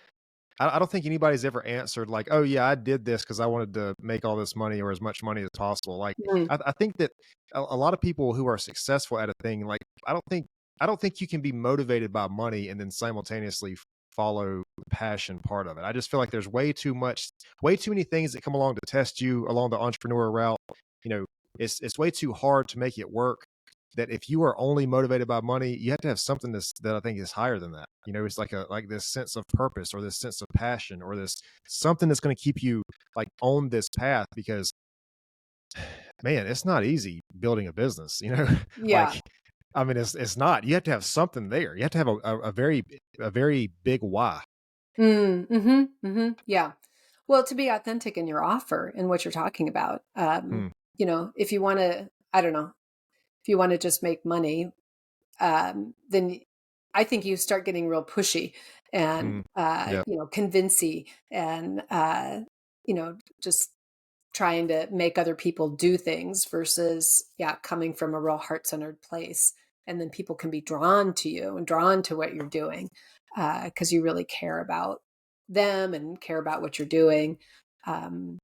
I don't think anybody's ever answered like, "Oh yeah, I did this because I wanted to make all this money or as much money as possible." Like, Mm. I think that a lot of people who are successful at a thing, like, I don't think you can be motivated by money and then simultaneously follow the passion part of it. I just feel like there's way too many things that come along to test you along the entrepreneur route. You know, it's way too hard to make it work. That if you are only motivated by money, you have to have something that I think is higher than that. You know, it's like this sense of purpose or this sense of passion or this something that's going to keep you like on this path because man, it's not easy building a business, you know? Yeah. Like, I mean, it's not. You have to have something there. You have to have a very big why. Yeah. Well, to be authentic in your offer and what you're talking about, Mm, if you want to, I don't know, if you want to just make money, then I think you start getting real pushy and, mm, yeah. convincing and, just trying to make other people do things versus, yeah, coming from a real heart centered place. And then people can be drawn to you and drawn to what you're doing because you really care about them and care about what you're doing. Um,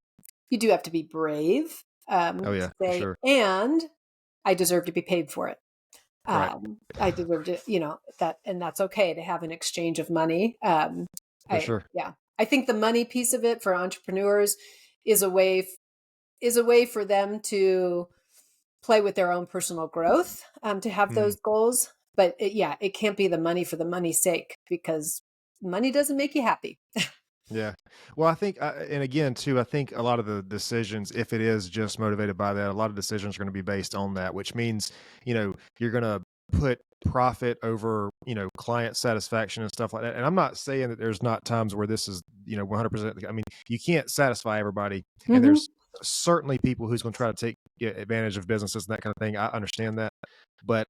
you do have to be brave Oh to yeah, for say, sure. and I deserve to be paid for it. Right. I deserve to, that, and that's okay to have an exchange of money. For sure. Yeah, I think the money piece of it for entrepreneurs is a way for them to play with their own personal growth, to have Mm. those goals. But it can't be the money for the money's sake because money doesn't make you happy. Yeah. Well, I think, and again, too, I think a lot of the decisions, if it is just motivated by that, a lot of decisions are going to be based on that, which means, you're going to put profit over, client satisfaction and stuff like that. And I'm not saying that there's not times where this is, 100%. I mean, you can't satisfy everybody. And Hmm. there's certainly people who's going to try to take advantage of businesses and that kind of thing. I understand that. But,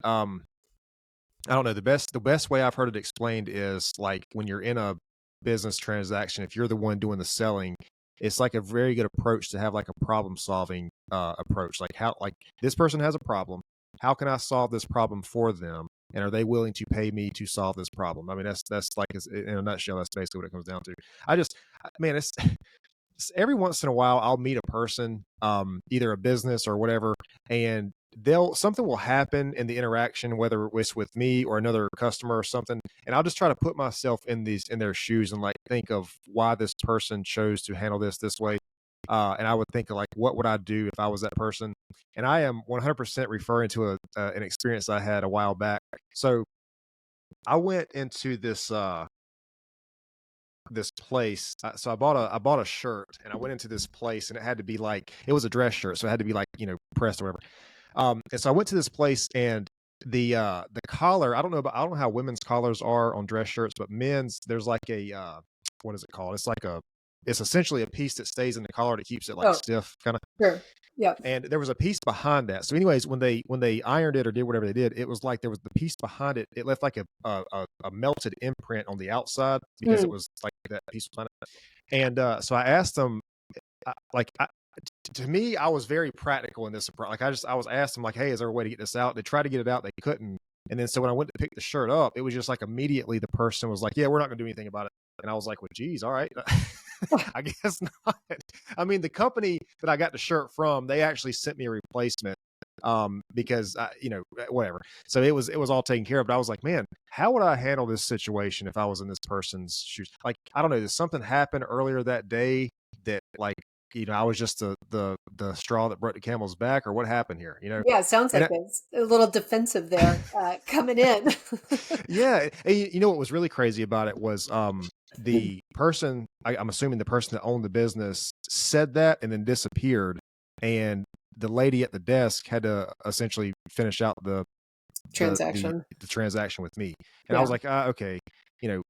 I don't know. The best way I've heard it explained is like when you're in a business transaction, if you're the one doing the selling, it's like a very good approach to have like a problem solving approach. Like this person has a problem. How can I solve this problem for them? And are they willing to pay me to solve this problem? I mean, that's like in a nutshell, that's basically what it comes down to. Man, it's every once in a while I'll meet a person, either a business or whatever, and they'll something will happen in the interaction, whether it's with me or another customer or something, and I'll just try to put myself in their shoes and like think of why this person chose to handle this way. And I would think of like, what would I do if I was that person? And I am 100% referring to an experience I had a while back. So I went into this place. So I bought a shirt and I went into this place and it had to be like it was a dress shirt, so it had to be like pressed or whatever. And so I went to this place and the collar. I don't know how women's collars are on dress shirts, but men's there's like a what is it called? It's essentially a piece that stays in the collar that keeps it like Oh, stiff, kind of. sure. Yep. And there was a piece behind that. So, anyways, when they ironed it or did whatever they did, it was like there was the piece behind it. It left like a melted imprint on the outside because it Mm. was like that piece behind it. And so I asked them, like, to me, I was very practical in this approach. Like, I was asked them, like, hey, is there a way to get this out? They tried to get it out, they couldn't. And then so when I went to pick the shirt up, it was just like immediately the person was like, yeah, we're not going to do anything about it. And I was like, well, geez, all right. I guess not. I mean, the company that I got the shirt from, they actually sent me a replacement because whatever. So it was all taken care of. But I was like, man, how would I handle this situation if I was in this person's shoes? Like, I don't know, did something happen earlier that day that like I was just the straw that broke the camel's back, or what happened here? Yeah, it sounds And like it's a little defensive there coming in. yeah, and you know what was really crazy about it was the person I'm assuming the person that owned the business said that and then disappeared, and the lady at the desk had to essentially finish out the the Transaction. the transaction with me, and I was Yeah. like, okay, you know,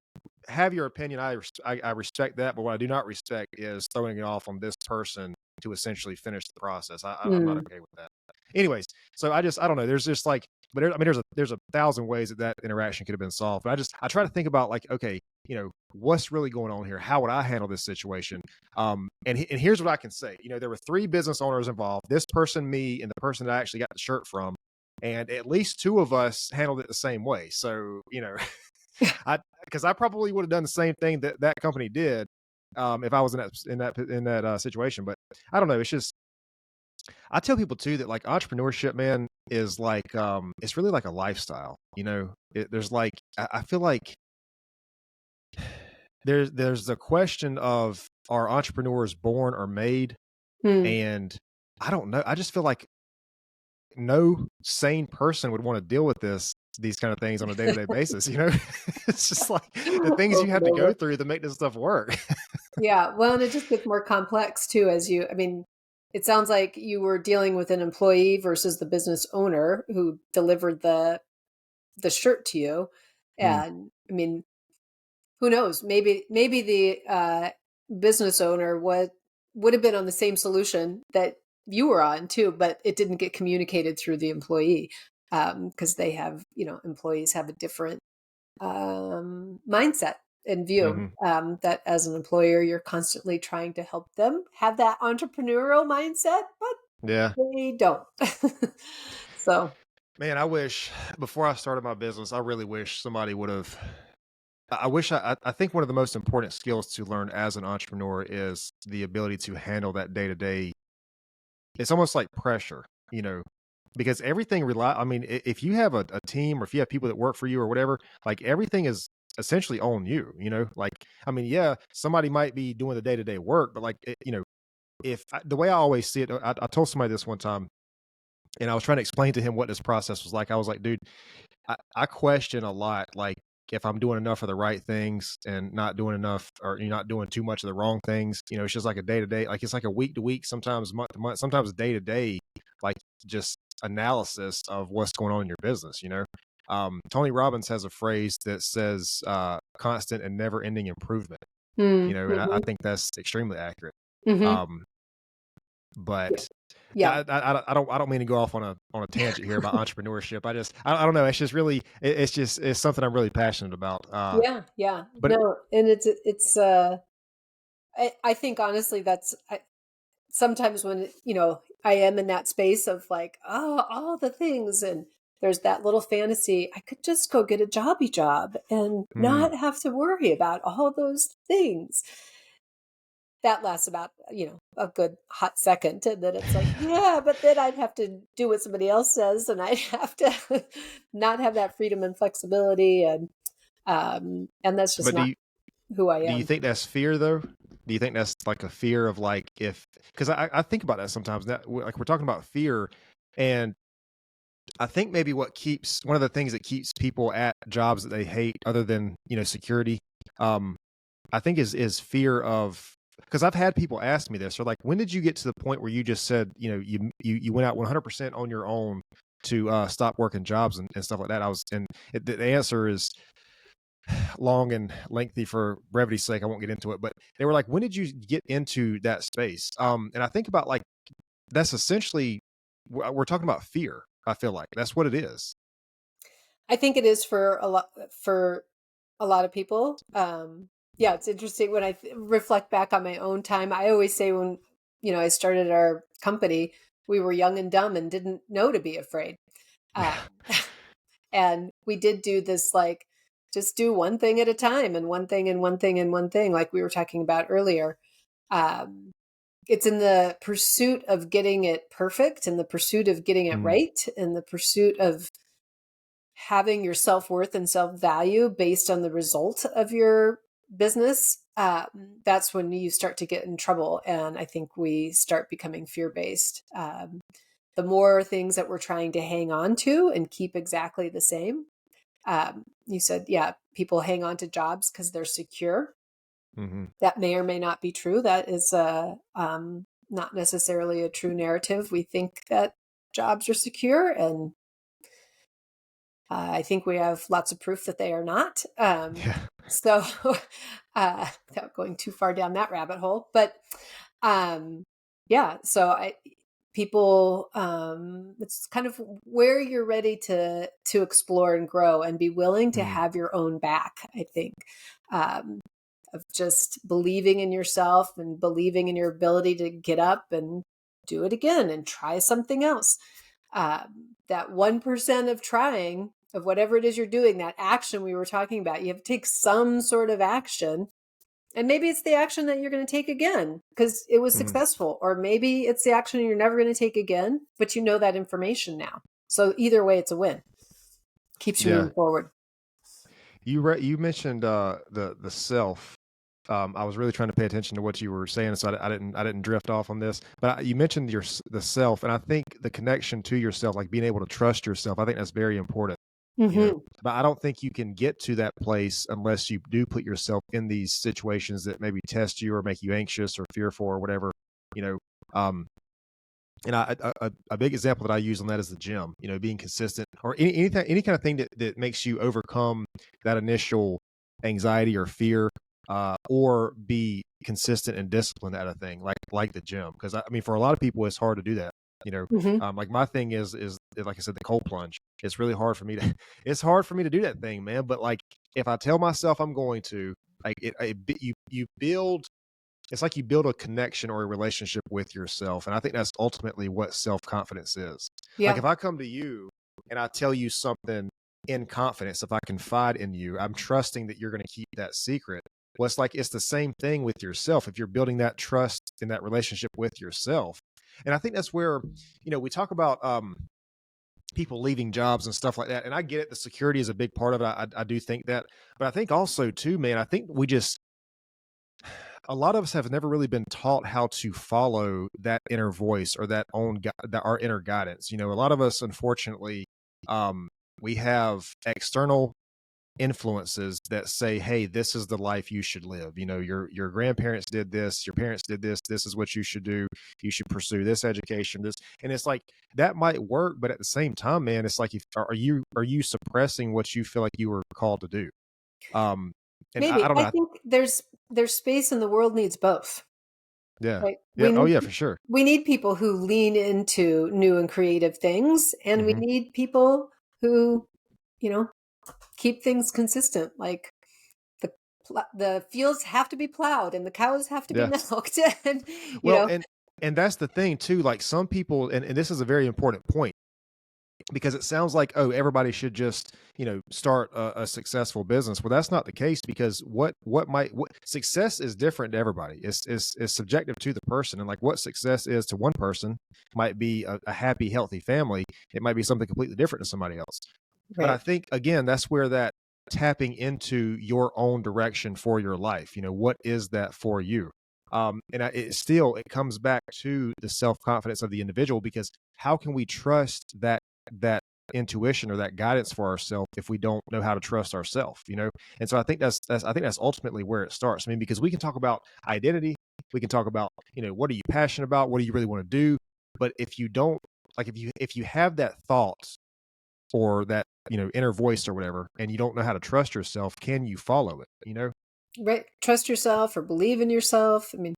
have your opinion. I respect that, but what I do not respect is throwing it off on this person to essentially finish the process. I'm not Mm. okay with that. Anyways, so I don't know. There's just like, but I mean, there's a thousand ways that interaction could have been solved. But I try to think about like, okay, what's really going on here? How would I handle this situation? And here's what I can say. There were three business owners involved. This person, me, and the person that I actually got the shirt from, and at least two of us handled it the same way. So I because I probably would have done the same thing that that company did if I was in that situation. But I don't know. It's just I tell people too that like entrepreneurship, man, is like it's really like a lifestyle. There's like I feel like there's the question of, are entrepreneurs born or made? Hmm. And I don't know. I just feel like no sane person would want to deal with these kind of things on a day-to-day basis, you know? It's just like the things you Over have and to go over. through to make this stuff work. Yeah, well, and it just gets more complex too I mean, it sounds like you were dealing with an employee versus the business owner who delivered the shirt to you. Mm, And I mean, who knows? Maybe the business owner would have been on the same solution that you were on too, but it didn't get communicated through the employee because they have, employees have a different mindset and view. mhm. That as an employer, you're constantly trying to help them have that entrepreneurial mindset, but Yeah. they don't. So, Man, I wish before I started my business, I really wish somebody would have. I wish I think one of the most important skills to learn as an entrepreneur is the ability to handle that day to day. It's almost like pressure, you know, because everything I mean, if you have a team or if you have people that work for you or whatever, like everything is essentially on you, you know, like, I mean, yeah, somebody might be doing the day to day work, but like, you know, the way I always see it, I told somebody this one time and I was trying to explain to him what this process was like. I was like, dude, I question a lot, like if I'm doing enough of the right things and not doing enough, or you're not doing too much of the wrong things. You know, it's just like a day to day, like it's like a week to week, sometimes month to month, sometimes day to day, like just analysis of what's going on in your business. You know, Tony Robbins has a phrase that says constant and never ending improvement. You know, and I mm-hmm, think that's extremely accurate. hmm. Um, Yeah. but Yeah. I don't mean to go off on a tangent here about entrepreneurship. I don't know. It's just really it's something I'm really passionate about. Yeah. Yeah. But No, and I think honestly sometimes when, I am in that space of like, oh, all the things, and there's that little fantasy, I could just go get a jobby job and mm, not have to worry about all those things. That lasts about, a good hot second. And then it's like, yeah, but then I'd have to do what somebody else says and I'd have to not have that freedom and flexibility. And that's just but not who I do you am. think that's fear though? Do you think that's like a fear of like, if because I think about that sometimes, that like we're talking about fear, and I think maybe one of the things that keeps people at jobs that they hate, other than, you know, security, um, I think is fear of, because I've had people ask me this. Or like, when did you get to the point where you just said, you know, you went out 100% on your own to stop working jobs and stuff like that? The answer is long and lengthy. For brevity's sake, I won't get into it. But they were like, when did you get into that space? And I think about like, that's essentially, we're talking about fear. I feel like that's what it is. I think it is for a lot of people. Yeah, it's interesting when reflect back on my own time. I always say when, I started our company, we were young and dumb and didn't know to be afraid. Yeah. Um, and we did do this like just do one thing at a time and one thing and one thing and one thing, like we were talking about earlier. Um, it's in the pursuit of getting it perfect and the pursuit of getting it Mm, right and the pursuit of having your self-worth and self-value based on the result of your business. That's when you start to get in trouble, and I think we start becoming fear-based. The more things that we're trying to hang on to and keep exactly the same. You said, yeah, people hang on to jobs because they're secure. mhm. That may or may not be true. That is not necessarily a true narrative. We think that jobs are secure, and I think we have lots of proof that they are not. Yeah. So, without going too far down that rabbit hole, but um, yeah. So people, it's kind of where you're ready to explore and grow and be willing to Mm, have your own back. I think um, of just believing in yourself and believing in your ability to get up and do it again and try something else. That 1% of trying of whatever it is you're doing, that action we were talking about, you have to take some sort of action. And maybe it's the action that you're going to take again because it was mhm. successful. Or maybe it's the action you're never going to take again, but you know that information now. So either way, it's a win. Keeps you Yeah. moving forward. You mentioned the self. I was really trying to pay attention to what you were saying, so I didn't drift off on this. But you mentioned the self, and I think the connection to yourself, like being able to trust yourself, I think that's very important. You know, Hmm. but I don't think you can get to that place unless you do put yourself in these situations that maybe test you or make you anxious or fearful or whatever. You know, um, and a big example that I use on that is the gym. You know, being consistent or any kind of thing that makes you overcome that initial anxiety or fear, or be consistent and disciplined at a thing like the gym. Because I mean, for a lot of people, it's hard to do that. You know, Hmm. like my thing is like I said, the cold plunge. It's really hard for me to. It's hard for me to do that thing, man. But like, if I tell myself I'm going to, like you build, it's like you build a connection or a relationship with yourself. And I think that's ultimately what self-confidence is. Like Yeah. if I come to you and I tell you something in confidence, if I confide in you, I'm trusting that you're going to keep that secret. Well, it's like it's the same thing with yourself. If you're building that trust in that relationship with yourself. And I think that's where, we talk about people leaving jobs and stuff like that. And I get it. The security is a big part of it. I do think that. But I think also too, man, I think a lot of us have never really been taught how to follow that inner voice or our inner guidance. A lot of us, unfortunately, we have external influences that say, "Hey, this is the life you should live." Your grandparents did this, your parents did this. This is what you should do. You should pursue this education. This, and it's like that might work, but at the same time, man, it's like, are you suppressing what you feel like you were called to do? Um, and I Maybe. don't I know. think there's space and the world needs both, Yeah, right? yeah. Oh, yeah, for sure. We need people who lean into new and creative things, and we Hmm. need people who, you know, keep things consistent. Like the the fields have to be plowed and the cows have to be Yeah. milked, and you Well, know, and that's the thing too. Like some people, and this is a very important point because it sounds like, oh, everybody should just start a successful business. Well, that's not the case, because what success is different to everybody. It's subjective to the person, and like what success is to one person might be a happy, healthy family. It might be something completely different to somebody else. But I right, think, again, that's where that tapping into your own direction for your life, what is that for you? It comes back to the self-confidence of the individual, because how can we trust that intuition or that guidance for ourselves if we don't know how to trust ourselves? And so I think that's ultimately where it starts. I mean, because we can talk about identity, we can talk about, what are you passionate about? What do you really want to do? But if you don't, like, if you have that thought or that inner voice or whatever, and you don't know how to trust yourself, can you follow it? right. Trust yourself or believe in yourself. I mean,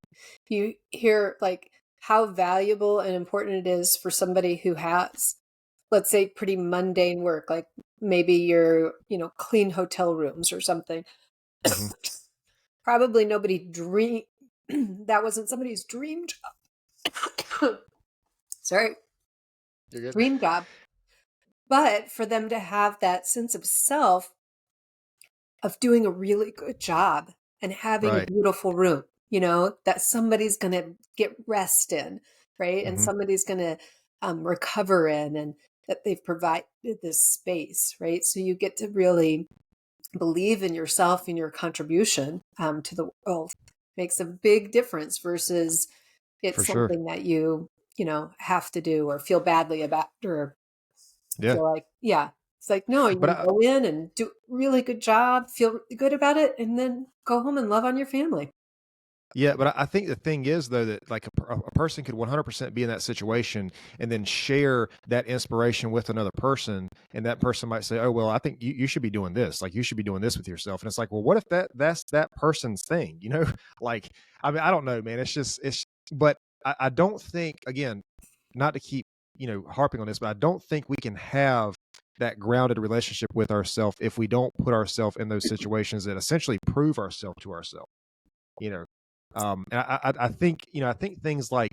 you hear like how valuable and important it is for somebody who has, let's say, pretty mundane work, like maybe you're, clean hotel rooms or something. Hmm. Probably nobody dream that wasn't somebody's dream job. Sorry, You're good. dream job. But for them to have that sense of self of doing a really good job and having a Right. beautiful room, that somebody's going to get rest in, right? And Hmm. somebody's going to recover in, and that they've provided this space, right? So you get to really believe in yourself and your contribution to the world. Makes a big difference versus For it's sure. something that you have to do or feel badly about or Yeah. feel like, yeah. It's like, no, But you go in and do a really good job, feel good about it, and then go home and love on your family. yeah, but I think the thing is, though, that like a person could 100% be in that situation and then share that inspiration with another person, and that person might say, "Oh, well, I think you should be doing this. Like, you should be doing this with yourself." And it's like, well, what if that's that person's thing? Like, I mean, I don't know, man. But I don't think, again, not to keep harping on this, but I don't think we can have that grounded relationship with ourselves if we don't put ourselves in those situations that essentially prove ourselves to ourselves. You know, and I think things like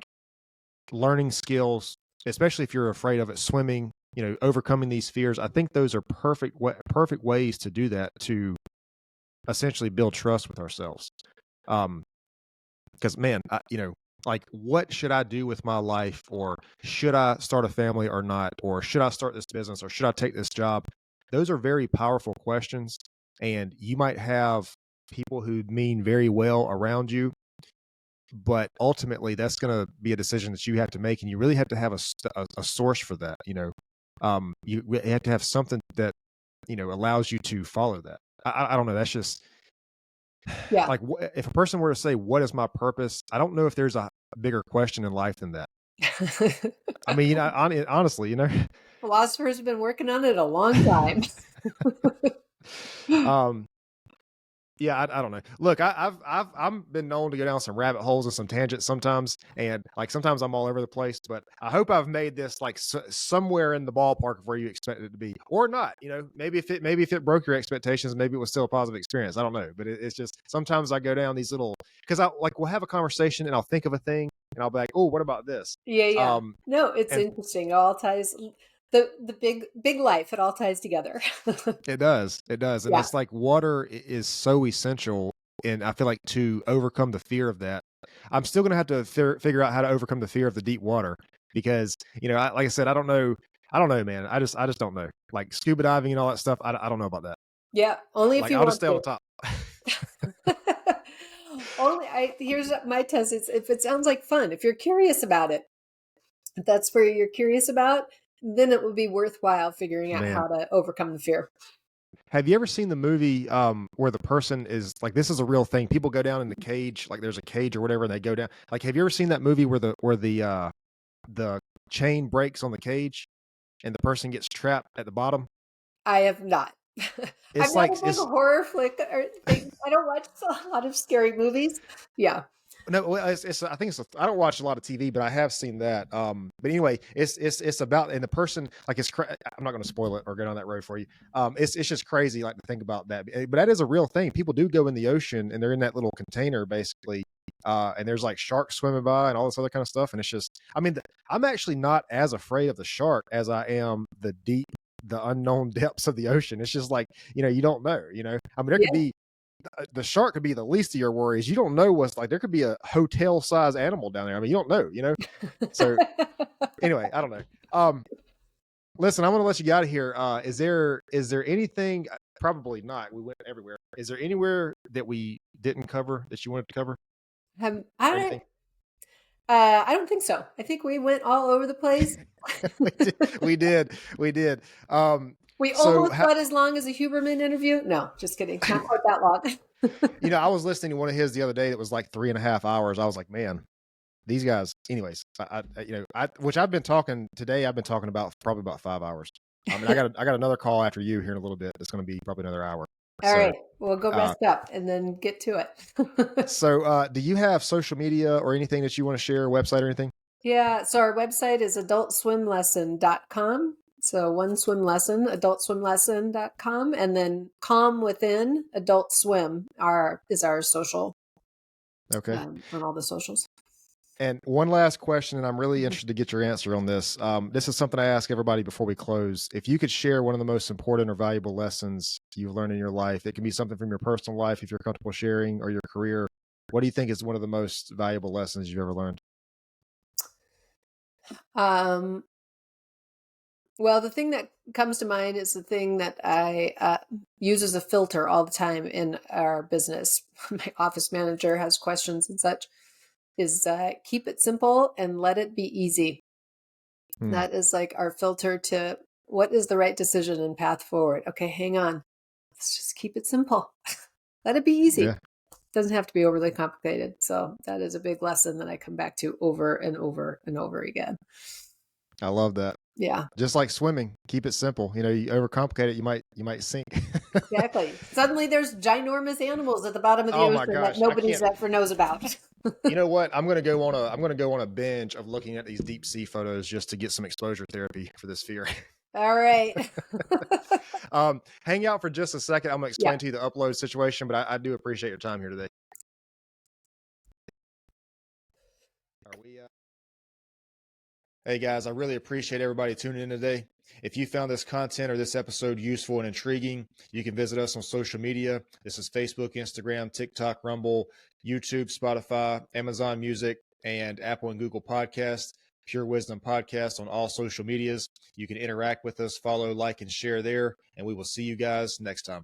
learning skills, especially if you're afraid of it, swimming, overcoming these fears. I think those are perfect ways to do that, to essentially build trust with ourselves. Um, because man, like, what should I do with my life, or should I start a family or not, or should I start this business, or should I take this job? Those are very powerful questions, and you might have people who mean very well around you, but ultimately that's going to be a decision that you have to make, and you really have to have a source for that. You have to have something that allows you to follow that. I don't know. That's just Yeah. like, if a person were to say, "What is my purpose?" I don't know if there's a bigger question in life than that. I mean, honestly, Philosophers have been working on it a long time. um, yeah, I don't know. Look, I've been known to go down some rabbit holes and some tangents sometimes, and like sometimes I'm all over the place. But I hope I've made this like somewhere in the ballpark of where you expect it to be, or not. Maybe if it broke your expectations, maybe it was still a positive experience. I don't know, but it's just sometimes I go down these little, because I like we'll have a conversation and I'll think of a thing and I'll be like, oh, what about this? Yeah, yeah. Um, No, it's and interesting. It all ties the big life, it all ties together. It does, and Yeah. it's like water is so essential, and I feel like to overcome the fear of that, I'm still gonna have to figure out how to overcome the fear of the deep water because like I said, I don't know, man. I just don't know. Like scuba diving and all that stuff, I don't know about that. Yeah, only if Like you I'll just want stay on the to. top. Only I here's my test. It's if it sounds like fun, if you're curious about it, if that's where you're curious about, then it would be worthwhile figuring out Man, how to overcome the fear. have you ever seen the movie where the person is like, this is a real thing? People go down in the cage, like there's a cage or whatever, and they go down. Like, have you ever seen that movie where the chain breaks on the cage and the person gets trapped at the bottom? I have not. I'm It's not like a big horror flick or thing. I don't watch a lot of scary movies. Yeah. no, well, I think I don't watch a lot of TV, but I have seen that. But anyway, it's about, and the person like I'm not going to spoil it or go down that road for you. It's just crazy like to think about that, but that is a real thing. People do go in the ocean and they're in that little container basically. And there's like sharks swimming by and all this other kind of stuff. And it's just, I mean, I'm actually not as afraid of the shark as I am the unknown depths of the ocean. It's just like, you don't know, I mean, there could Yeah. be, the shark could be the least of your worries. You don't know what's like, there could be a hotel size animal down there. I mean, you don't know. So anyway, I don't know. Listen, I'm going to let you get out of here. Is there anything, probably not. We went everywhere. Is there anywhere that we didn't cover that you wanted to cover or anything? I I don't think so. I think we went all over the place. we did. We did. We did. We So almost got as long as a Huberman interview. No, just kidding. Not quite that long. I was listening to one of his the other day that was like 3.5 hours. I was like, man, these guys. Anyways, which I've been talking today. I've been talking about probably about 5 hours. I mean, I got another call after you here in a little bit. It's going to be probably another hour. All So, right. We'll go uh, rest up and then get to it. do you have social media or anything that you want to share, website or anything? Yeah. So our website is adultswimlesson.com. So one swim lesson, adultswimlesson.com. And then calm within adult swim is our social Okay. on all the socials. And one last question, and I'm really Mhm. interested to get your answer on this. This is something I ask everybody before we close. If you could share one of the most important or valuable lessons you've learned in your life, it can be something from your personal life, if you're comfortable sharing, or your career. What do you think is one of the most valuable lessons you've ever learned? Um, well, the thing that comes to mind is the thing that I use as a filter all the time in our business. My office manager has questions and such. Is keep it simple and let it be easy. Hmm. That is like our filter to what is the right decision and path forward. Okay, hang on. Let's just keep it simple. Let it be easy. Yeah, Doesn't have to be overly complicated. So that is a big lesson that I come back to over and over and over again. I love that. Yeah. Just like swimming, keep it simple. You overcomplicate it, you might sink. Exactly. Suddenly there's ginormous animals at the bottom of the Oh my ocean that gosh, I nobody's can't. ever knows about. You know what? I'm gonna go on a binge of looking at these deep sea photos just to get some exposure therapy for this fear. All right. Hang out for just a second. I'm gonna Yeah. explain to you the upload situation, but I do appreciate your time here today. Are we? Hey guys, I really appreciate everybody tuning in today. If you found this content or this episode useful and intriguing, you can visit us on social media. This is Facebook, Instagram, TikTok, Rumble, YouTube, Spotify, Amazon Music, and Apple and Google Podcasts. Pure Wisdom Podcast on all social medias. You can interact with us, follow, like, and share there, and we will see you guys next time.